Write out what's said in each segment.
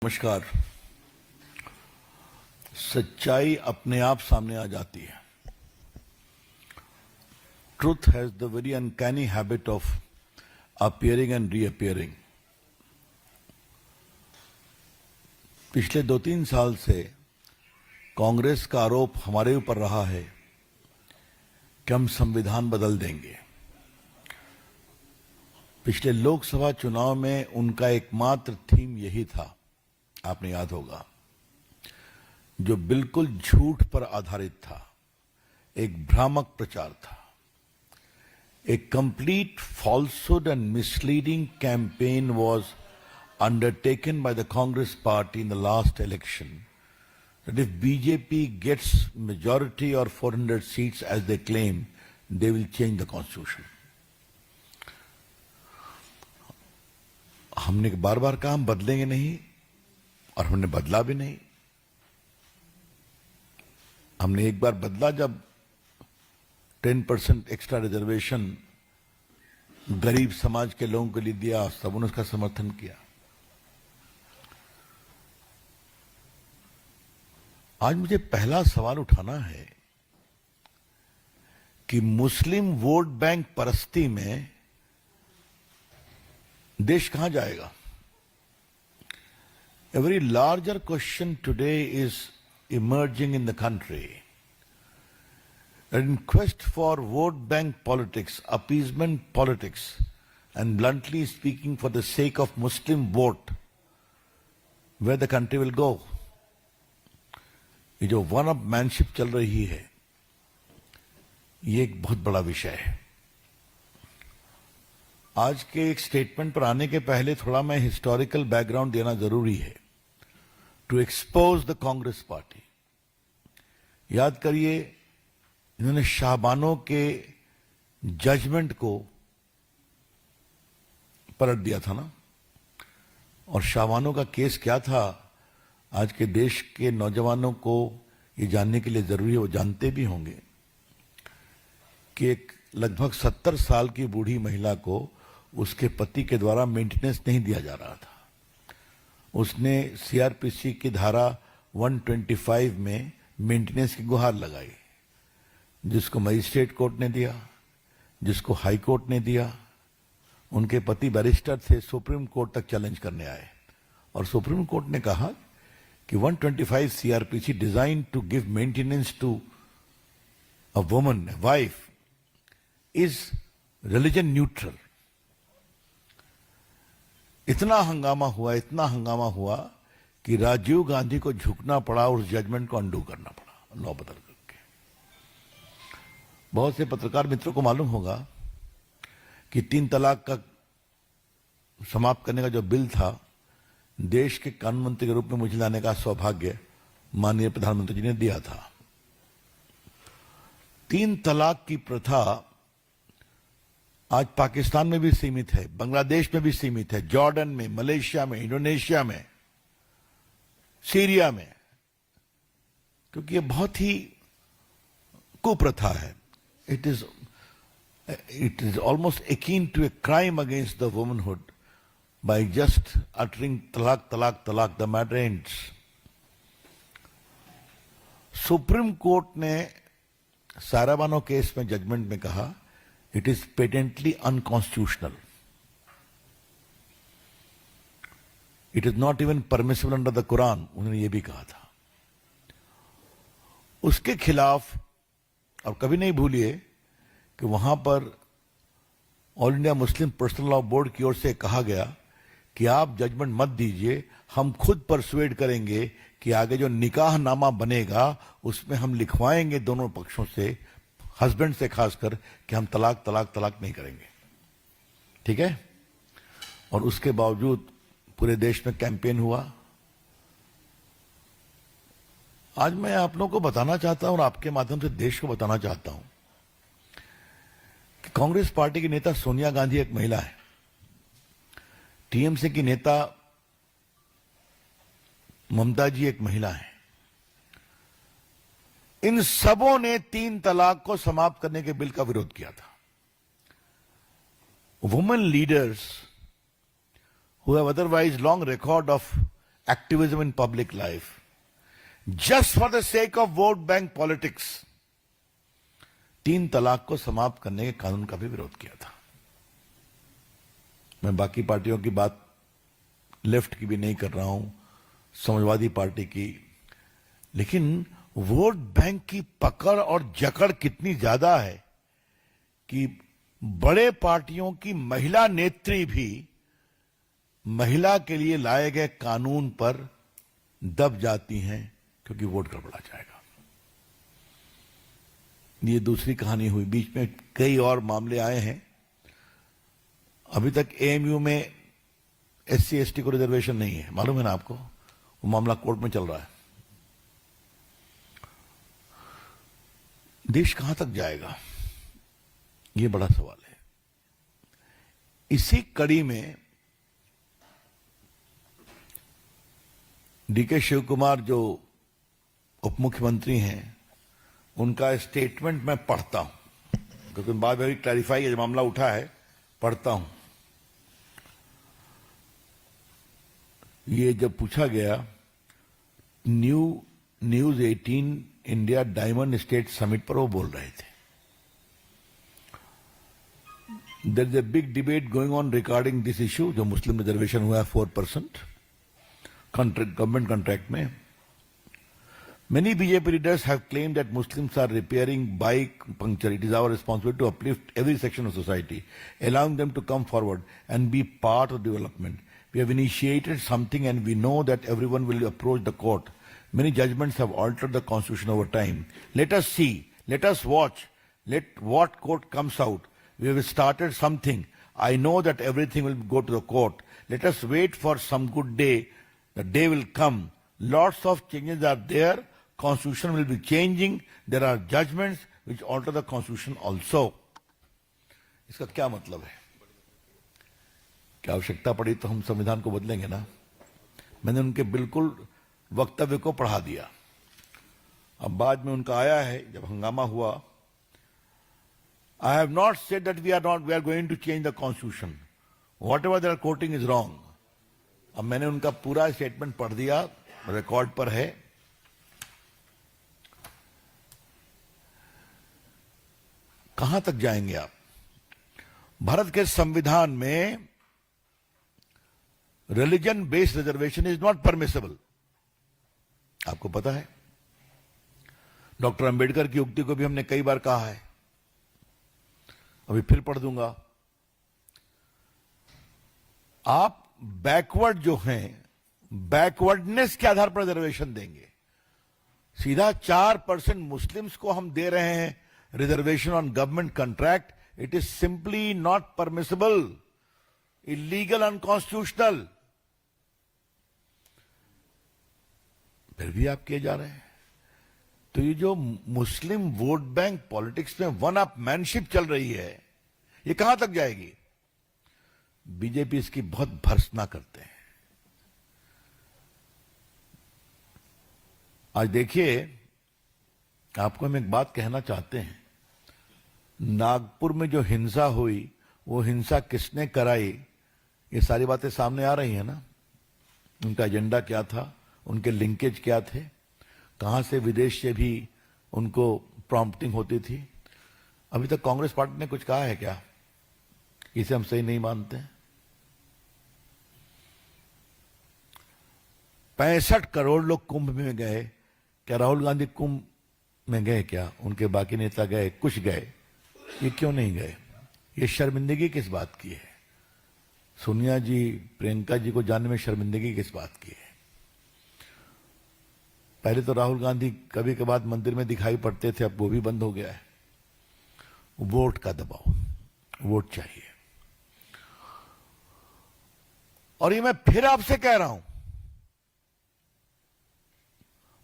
नमस्कार। सच्चाई अपने आप सामने आ जाती है। Truth has the very uncanny habit of appearing and reappearing. पिछले 2-3 साल से कांग्रेस का आरोप हमारे ऊपर रहा है कि हम संविधान बदल देंगे। पिछले लोकसभा चुनाव में उनका एकमात्र थीम यही था, आपने याद होगा, जो बिल्कुल झूठ पर आधारित था, एक भ्रामक प्रचार था। A complete falsehood and misleading campaign was undertaken by the Congress party in the last election, that if BJP gets majority or 400 seats as they claim, they will change the constitution. हमने बार बार कहा हम बदलेंगे नहीं, और हमने बदला भी नहीं। हमने एक बार बदला जब 10% एक्स्ट्रा रिजर्वेशन गरीब समाज के लोगों के लिए दिया, तब उन्होंने उसका समर्थन किया। आज मुझे पहला सवाल उठाना है कि मुस्लिम वोट बैंक परस्ती में देश कहां जाएगा? A very larger question today is emerging in the country. That in quest for vote bank politics, appeasement politics, and bluntly speaking for the sake of Muslim vote, where the country will go. ये जो one up manship चल रही है, ये एक बहुत बड़ा विषय है। आज के एक स्टेटमेंट पर आने के पहले थोड़ा मैं हिस्टोरिकल बैकग्राउंड देना जरूरी है, to expose the Congress party. याद करिए, इन्होंने शाहबानों के जजमेंट को पलट दिया था ना, और शाहबानों का केस क्या था, आज के देश के नौजवानों को ये जानने के लिए जरूरी है, वो जानते भी होंगे कि एक लगभग 70 साल की बूढ़ी महिला को उसके पति के द्वारा मेंटेनेंस नहीं दिया जा रहा था। उसने सीआरपीसी की धारा 125 में मेंटेनेंस की गुहार लगाई, जिसको मजिस्ट्रेट कोर्ट ने दिया, जिसको हाई कोर्ट ने दिया। उनके पति बैरिस्टर थे, सुप्रीम कोर्ट तक चैलेंज करने आए, और सुप्रीम कोर्ट ने कहा कि 125 CRPC design to give maintenance to a woman, wife, is religion neutral. इतना हंगामा हुआ कि राजीव गांधी को झुकना पड़ा, उस जजमेंट को अंडू करना पड़ा, लॉ बदल करके। बहुत से पत्रकार मित्रों को मालूम होगा कि 3 तलाक का समाप्त करने का जो बिल था, देश के कानून मंत्री के रूप में मुझे लाने का सौभाग्य माननीय प्रधानमंत्री जी ने दिया था। 3 तलाक की प्रथा आज पाकिस्तान में भी सीमित है, बांग्लादेश में भी सीमित है, जॉर्डन में, मलेशिया में, इंडोनेशिया में, सीरिया में, क्योंकि ये बहुत ही कुप्रथा है। It is almost akin to a crime against the womanhood by just uttering talak, talak, talak. The matter ends. Supreme court ने साराबानो केस में जजमेंट में कहा, it is patently unconstitutional, it is not even permissible under the Quran, उन्होंने ये भी कहा था। उसके खिलाफ, और कभी नहीं भूलिए कि वहां पर all India Muslim personal law board की ओर से कहा गया कि आप जजमेंट मत दीजिए, हम खुद परसुएड करेंगे कि आगे जो निकाह नामा बनेगा उसमें हम लिखवाएंगे दोनों पक्षों से, हस्बैंड से खासकर, कि हम तलाक तलाक तलाक नहीं करेंगे। ठीक है? और उसके बावजूद पूरे देश में कैंपेन हुआ। आज मैं आप लोगों को बताना चाहता हूं, और आपके माध्यम से देश को बताना चाहता हूं कि कांग्रेस पार्टी की नेता सोनिया गांधी एक महिला है, टीएमसी की नेता ममता जी एक महिला है। इन सबों ने 3 तलाक को समाप्त करने के बिल का विरोध किया था। Women leaders who have otherwise long record of activism in public life, just for the sake of vote bank politics, 3 तलाक को समाप्त करने के कानून का भी विरोध किया था। मैं बाकी पार्टियों की बात लेफ्ट की भी नहीं कर रहा हूं, समाजवादी पार्टी की, लेकिन वोट बैंक की पकड़ और जकड़ कितनी ज्यादा है कि बड़े पार्टियों की महिला नेत्री भी महिला के लिए लाए गए कानून पर दब जाती हैं क्योंकि वोट गड़बड़ा जाएगा। ये दूसरी कहानी हुई। बीच में कई और मामले आए हैं। अभी तक एएमयू में एससी एसटी को रिजर्वेशन नहीं है, मालूम है ना आपको? वो मामला कोर्ट में चल रहा है। देश कहां तक जाएगा, ये बड़ा सवाल है। इसी कड़ी में डीके शिव कुमार जो उप मुख्यमंत्री हैं, उनका स्टेटमेंट मैं पढ़ता हूं क्योंकि बात वेरी क्लैरिफाई, ये मामला उठा है, पढ़ता हूं। ये जब पूछा गया news 18 India diamond state summit पर, वो बोल रहे थे there is a big debate going on regarding this issue, जो मुस्लिम रिजर्वेशन हुआ है 4% गवर्नमेंट कॉन्ट्रैक्ट में। Many BJP leaders have claimed that Muslims are repairing bike puncture. It is our responsibility to uplift every section of society, allowing them to come forward and be part of development. We have initiated something and we know that everyone will approach the court. Many judgments have altered the constitution over time. Let us see, let us watch, let what court comes out. We have started something. I know that everything will go to the court. Let us wait for some good day. The day will come. Lots of changes are there. Constitution will be changing. There are judgments which alter the constitution also. इसका क्या मतलब है? क्या आवश्यकता पड़ी तो हम संविधान को बदलेंगे ना? मैंने उनके बिल्कुल वक्तव्य को पढ़ा दिया। अब बाद में उनका आया है, जब हंगामा हुआ, I have not said that we are going to change the constitution. Whatever they are quoting is wrong. अब मैंने उनका पूरा स्टेटमेंट पढ़ दिया, रिकॉर्ड पर है। कहां तक जाएंगे आप? भारत के संविधान में religion based reservation is not permissible. आपको पता है, डॉक्टर अंबेडकर की उक्ति को भी हमने कई बार कहा है, अभी फिर पढ़ दूंगा। आप बैकवर्ड जो हैं, बैकवर्डनेस के आधार पर रिजर्वेशन देंगे। सीधा 4% मुस्लिम्स को हम दे रहे हैं reservation on government contract. It is simply not permissible, illegal, unconstitutional. फिर भी आप किए जा रहे हैं। तो ये जो मुस्लिम वोट बैंक पॉलिटिक्स में वन अप मैनशिप चल रही है, ये कहां तक जाएगी? बीजेपी इसकी बहुत भर्त्सना करते हैं। आज देखिए, आपको हम एक बात कहना चाहते हैं। नागपुर में जो हिंसा हुई, वो हिंसा किसने कराई, ये सारी बातें सामने आ रही हैं ना। उनका एजेंडा क्या था, उनके लिंकेज क्या थे, कहां से विदेश से भी उनको प्रॉम्प्टिंग होती थी। अभी तक कांग्रेस पार्टी ने कुछ कहा है क्या? इसे हम सही नहीं मानते। 65 करोड़ लोग कुंभ में गए। क्या राहुल गांधी कुंभ में गए क्या? उनके बाकी नेता गए, कुछ गए, ये क्यों नहीं गए? ये शर्मिंदगी किस बात की है? सोनिया जी, प्रियंका जी को जानने में शर्मिंदगी किस बात की है? पहले तो राहुल गांधी कभी कभार मंदिर में दिखाई पड़ते थे, अब वो भी बंद हो गया है। वोट का दबाव, वोट चाहिए। और ये मैं फिर आपसे कह रहा हूं,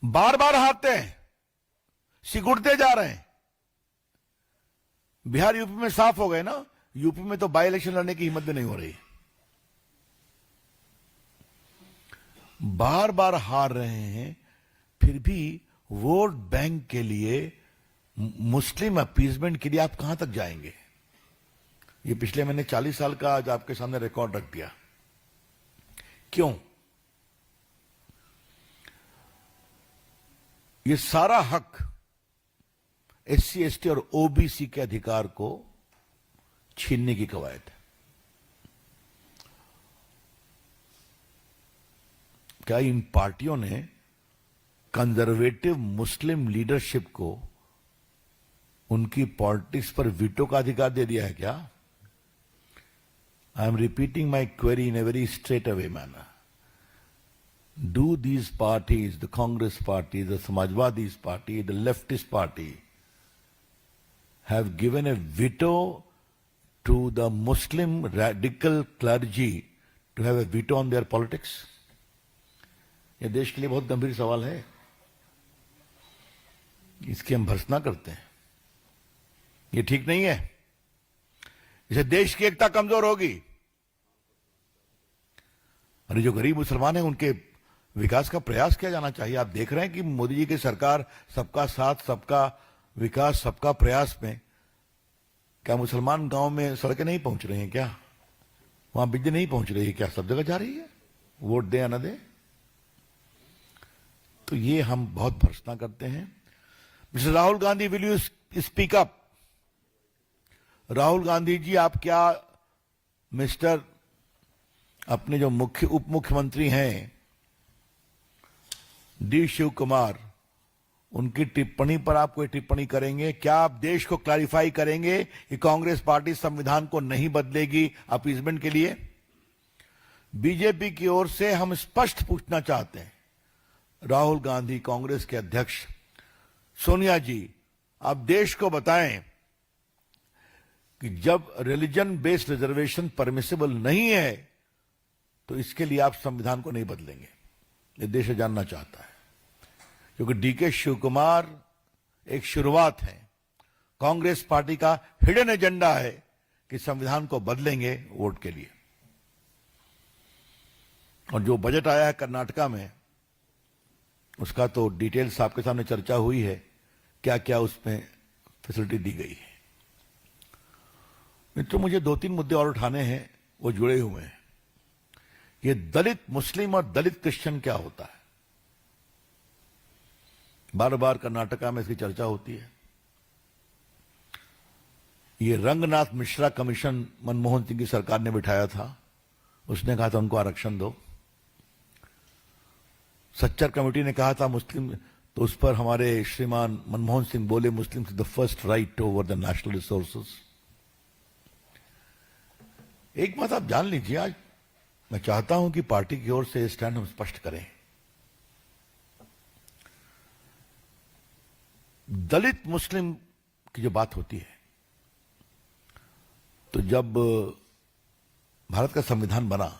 बार बार हारते हैं, सिकुड़ते जा रहे हैं। बिहार यूपी में साफ हो गए ना। यूपी में तो बाई इलेक्शन लड़ने की हिम्मत भी नहीं हो रही। बार बार हार रहे हैं, फिर भी वोट बैंक के लिए, मुस्लिम अपीजमेंट के लिए आप कहां तक जाएंगे? ये पिछले मैंने 40 साल का आज आपके सामने रिकॉर्ड रख दिया। क्यों? ये सारा हक एससी एसटी और ओबीसी के अधिकार को छीनने की कवायद है। क्या इन पार्टियों ने कंजर्वेटिव मुस्लिम लीडरशिप को उनकी पॉलिटिक्स पर वीटो का अधिकार दे दिया है क्या? I am repeating my query in a very straight away manner. Do these parties, the Congress party, the Samajwadi party, the leftist party, have given a veto to the Muslim radical clergy to have a veto on their politics? ये देश के लिए बहुत गंभीर सवाल है. इसकी हम भर्त्सना करते हैं. ये ठीक नहीं है. इसे देश की एकता कमजोर होगी. और जो गरीब मुसलमान हैं उनके विकास का प्रयास किया जाना चाहिए. आप देख रहे हैं कि मोदी जी की सरकार सबका साथ, सबका विकास, सबका प्रयास में क्या मुसलमान गांव में सड़कें नहीं पहुंच रही हैं क्या? वहां बिजली नहीं पहुंच रही है क्या? सब जगह जा रही है. वोट दे या न दे. तो ये हम बहुत भर्त्सना करते हैं. Mister Rahul Gandhi, will you speak up? Rahul Gandhi ji, आप क्या मिस्टर अपने जो उप मुख्यमंत्री हैं डी शिव कुमार, उनकी टिप्पणी पर आप कोई टिप्पणी करेंगे क्या? आप देश को क्लैरिफाई करेंगे कि कांग्रेस पार्टी संविधान को नहीं बदलेगी अपीजमेंट के लिए? बीजेपी की ओर से हम स्पष्ट पूछना चाहते हैं. राहुल गांधी, कांग्रेस के अध्यक्ष, सोनिया जी, आप देश को बताएं कि जब रिलीजन बेस्ड रिजर्वेशन परमिसिबल नहीं है तो इसके लिए आप संविधान को नहीं बदलेंगे. ये देश जानना चाहता है. क्योंकि डीके शिव कुमार एक शुरुआत है. कांग्रेस पार्टी का हिडन एजेंडा है कि संविधान को बदलेंगे वोट के लिए. और जो बजट आया है कर्नाटका में, उसका तो डिटेल्स आपके सामने चर्चा हुई है. क्या क्या उसमें फैसिलिटी दी गई है. मित्रों, मुझे 2-3 मुद्दे और उठाने हैं, वो जुड़े हुए हैं. ये दलित मुस्लिम और दलित क्रिश्चियन क्या होता है? बार बार कर्नाटका में इसकी चर्चा होती है. ये रंगनाथ मिश्रा कमीशन मनमोहन सिंह की सरकार ने बिठाया था. उसने कहा था उनको आरक्षण दो. सच्चर कमेटी ने कहा था मुस्लिम, तो उस पर हमारे श्रीमान मनमोहन सिंह बोले Muslim the first right over the national resources. एक बात आप जान लीजिए, आज मैं चाहता हूं कि पार्टी की ओर से स्टैंड हम स्पष्ट करें. दलित मुस्लिम की जो बात होती है, तो जब भारत का संविधान बना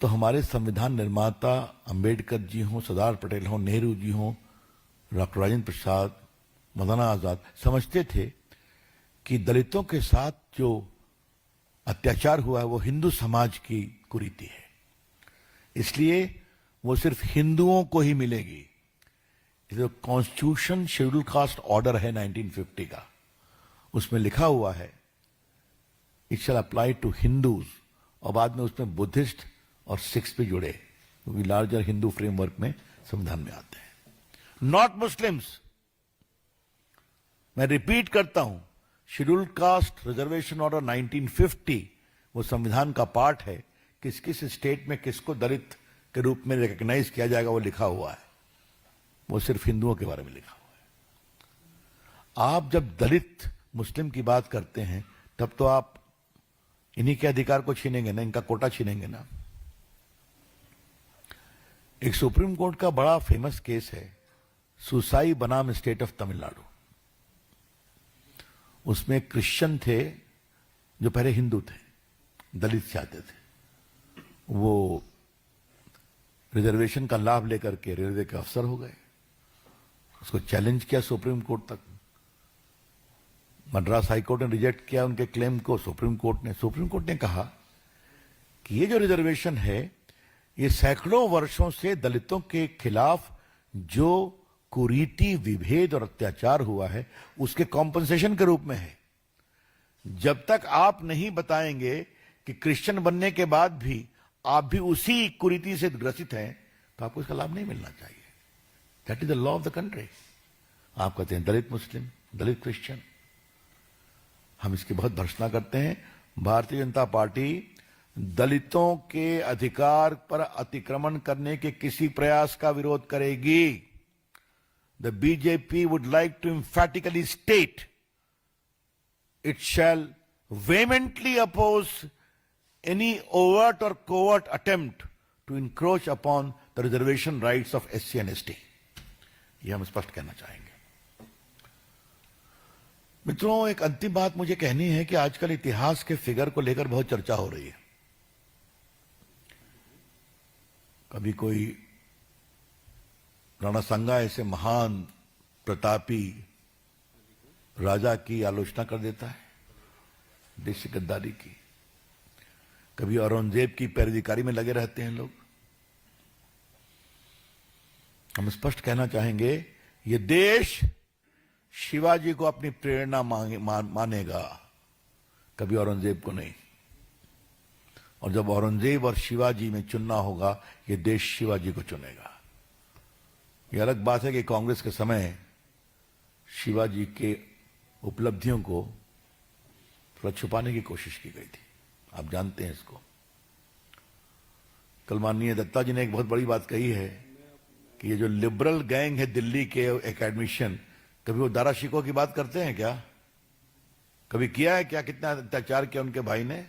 तो हमारे संविधान निर्माता अंबेडकर जी हों, सरदार पटेल हों, नेहरू जी हों, डॉक्टर राजेंद्र प्रसाद, मौलाना आजाद समझते थे कि दलितों के साथ जो अत्याचार हुआ है वो हिंदू समाज की कुरीति है. इसलिए वो सिर्फ हिंदुओं को ही मिलेगी. जो कॉन्स्टिट्यूशन शेड्यूल कास्ट ऑर्डर है 1950 का, उसमें लिखा हुआ है it shall apply to Hindus. और बाद में उसमें बुद्धिस्ट और सिख्स भी जुड़े, क्योंकि लार्जर हिंदू फ्रेमवर्क में संविधान में आते हैं. Not Muslims. मैं रिपीट करता हूं, शेड्यूल कास्ट रिजर्वेशन ऑर्डर 1950 वो संविधान का पार्ट है. किस किस स्टेट में किसको दलित के रूप में रिकॉग्नाइज किया जाएगा वो लिखा हुआ है. वो सिर्फ हिंदुओं के बारे में लिखा हुआ है. आप जब दलित मुस्लिम की बात करते हैं तब तो आप इन्हीं के अधिकार को छीनेंगे ना, इनका कोटा छीनेंगे ना. एक सुप्रीम कोर्ट का बड़ा फेमस केस है सुसाई बनाम स्टेट ऑफ तमिलनाडु. उसमें क्रिश्चियन थे जो पहले हिंदू थे, दलित चाहते थे. वो रिजर्वेशन का लाभ लेकर के रेलवे के अफसर हो गए. उसको चैलेंज किया सुप्रीम कोर्ट तक. मद्रास हाईकोर्ट ने रिजेक्ट किया उनके क्लेम को. सुप्रीम कोर्ट ने कहा कि ये जो रिजर्वेशन है ये सैकड़ों वर्षों से दलितों के खिलाफ जो कुरीति, विभेद और अत्याचार हुआ है उसके कॉम्पनसेशन के रूप में है. जब तक आप नहीं बताएंगे कि क्रिश्चियन बनने के बाद भी आप भी उसी कुरीति से ग्रसित हैं तो आपको इसका लाभ नहीं मिलना चाहिए. That is the law of the country. आप कहते हैं दलित मुस्लिम, दलित क्रिश्चियन, हम इसकी बहुत भर्त्सना करते हैं। भारतीय जनता पार्टी दलितों के अधिकार पर अतिक्रमण करने के किसी प्रयास का विरोध करेगी। The BJP would like to emphatically state it shall vehemently oppose any overt or covert attempt to encroach upon the reservation rights of SC and ST। यह हम स्पष्ट कहना चाहेंगे। मित्रों, एक अंतिम बात मुझे कहनी है कि आजकल इतिहास के फिगर को लेकर बहुत चर्चा हो रही है। कभी कोई राणा सांगा ऐसे महान प्रतापी राजा की आलोचना कर देता है, देश की गद्दारी की। कभी औरंगजेब की पैरवीकारी में लगे रहते हैं लोग। हम स्पष्ट कहना चाहेंगे, ये देश शिवाजी को अपनी प्रेरणा मानेगा, कभी औरंगजेब को नहीं। और जब औरंगजेब और शिवाजी में चुनना होगा, ये देश शिवाजी को चुनेगा। ये अलग बात है कि कांग्रेस के समय शिवाजी के उपलब्धियों को थोड़ा छुपाने की कोशिश की गई थी, आप जानते हैं इसको। कल माननीय दत्ता जी ने एक बहुत बड़ी बात कही है कि ये जो लिबरल गैंग है दिल्ली के एकेडमिशियन, कभी वो दारा शिकोह की बात करते हैं क्या? कभी किया है क्या? कितना अत्याचार किया उनके भाई ने?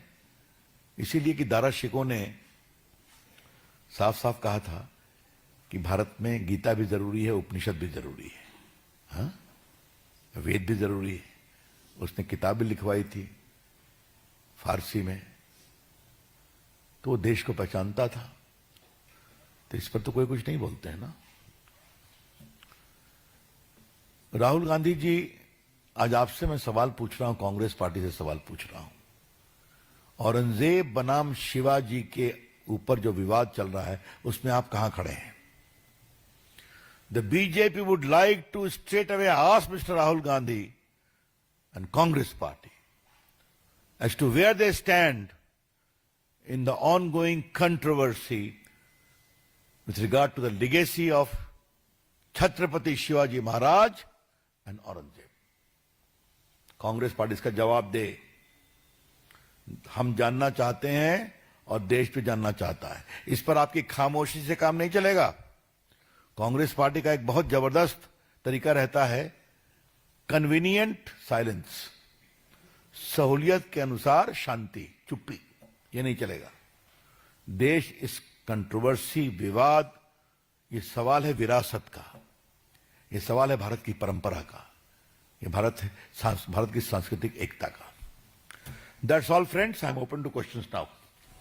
इसीलिए कि दारा शिकोह ने साफ साफ कहा था कि भारत में गीता भी जरूरी है, उपनिषद भी जरूरी है, हाँ? वेद भी जरूरी है। उसने किताब भी लिखवाई थी फारसी में, तो वो देश को पहचानता था। तो इस पर तो कोई कुछ नहीं बोलते हैं ना। राहुल गांधी जी, आज आपसे मैं सवाल पूछ रहा हूं, कांग्रेस पार्टी से सवाल पूछ रहा हूं। औरंगजेब बनाम शिवाजी के ऊपर जो विवाद चल रहा है, उसमें आप कहां खड़े हैं? The BJP would like to straight away ask Mr. Rahul Gandhi and Congress party as to where they stand in the ongoing controversy with regard to the legacy of Chhatrapati Shivaji Maharaj and Aurangzeb। Congress party इसका जवाब दे। हम जानना चाहते हैं और देश भी जानना चाहता है। इस पर आपकी खामोशी से काम नहीं चलेगा। कांग्रेस पार्टी का एक बहुत जबरदस्त तरीका रहता है, कन्वीनियंट साइलेंस, सहूलियत के अनुसार शांति, चुप्पी। ये नहीं चलेगा। देश इस कंट्रोवर्सी, विवाद, ये सवाल है विरासत का, ये सवाल है भारत की परंपरा का, ये भारत की सांस्कृतिक एकता का। That's all friends, I am open two questions now.